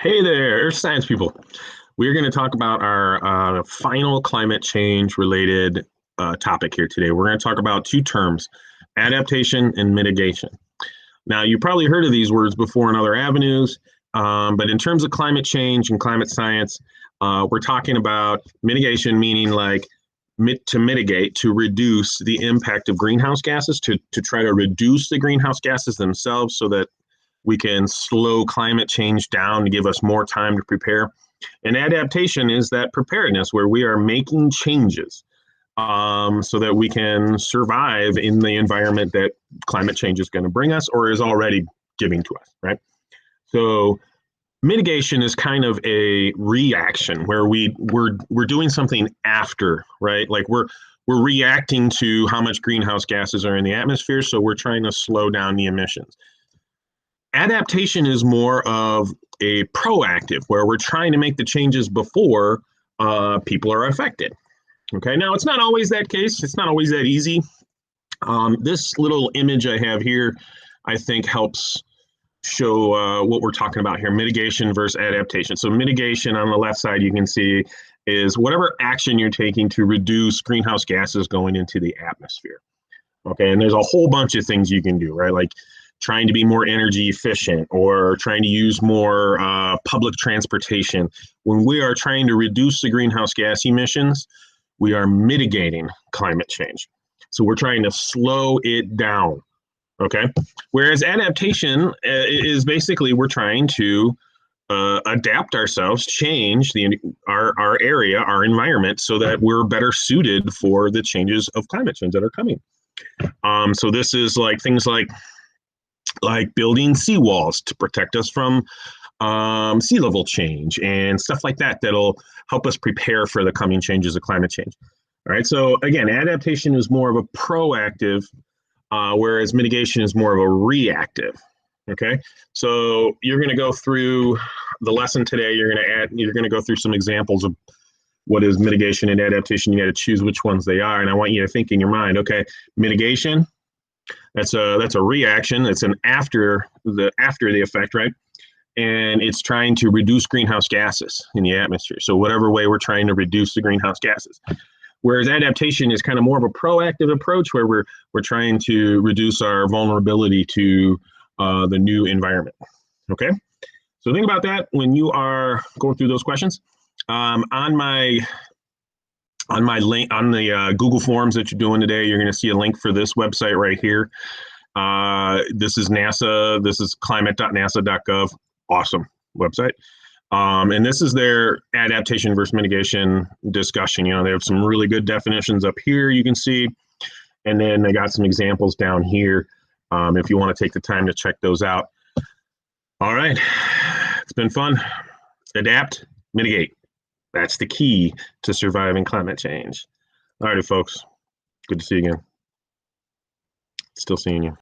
Hey there, science people. We're going to talk about our final climate change related topic here today. We're going to talk about two terms, adaptation and mitigation. Now, you probably heard of these words before in other avenues, but in terms of climate change and climate science, we're talking about mitigation, meaning like to mitigate, to reduce the impact of greenhouse gases, to try to reduce the greenhouse gases themselves so that we can slow climate change down to give us more time to prepare. And adaptation is that preparedness where we are making changes so that we can survive in the environment that climate change is going to bring us or is already giving to us, right? So mitigation is kind of a reaction where we're doing something after, right? Like we're reacting to how much greenhouse gases are in the atmosphere, so we're trying to slow down the emissions. Adaptation is more of a proactive, where we're trying to make the changes before people are affected. Okay, now it's not always that case. It's not always that easy. This little image I have here, I think helps show what we're talking about here, mitigation versus adaptation. So mitigation on the left side, you can see is whatever action you're taking to reduce greenhouse gases going into the atmosphere. Okay, and there's a whole bunch of things you can do, right? Like trying to be more energy efficient or trying to use more public transportation. When we are trying to reduce the greenhouse gas emissions, we are mitigating climate change. So we're trying to slow it down, okay? Whereas adaptation is basically we're trying to adapt ourselves, change our area, our environment, so that we're better suited for the changes of climate change that are coming. So this is like things like building seawalls to protect us from sea level change and stuff like that that'll help us prepare for the coming changes of climate change. All right, so again, adaptation is more of a proactive, whereas mitigation is more of a reactive. Okay, so you're going to go through the lesson today. You're going to go through some examples of what is mitigation and adaptation. You got to choose which ones they are, and I want you to think in your mind. Okay, mitigation. That's a reaction. It's an after the effect, right? And it's trying to reduce greenhouse gases in the atmosphere. So whatever way we're trying to reduce the greenhouse gases. Whereas adaptation is kind of more of a proactive approach where we're trying to reduce our vulnerability to the new environment. Okay, so think about that when you are going through those questions. On my link on the Google Forms that you're doing today, you're going to see a link for this website right here. This is NASA. This is climate.nasa.gov. Awesome website. And this is their adaptation versus mitigation discussion. You know, they have some really good definitions up here you can see. And then they got some examples down here if you want to take the time to check those out. All right. It's been fun. Adapt, mitigate. That's the key to surviving climate change. All righty, folks. Good to see you again. Still seeing you.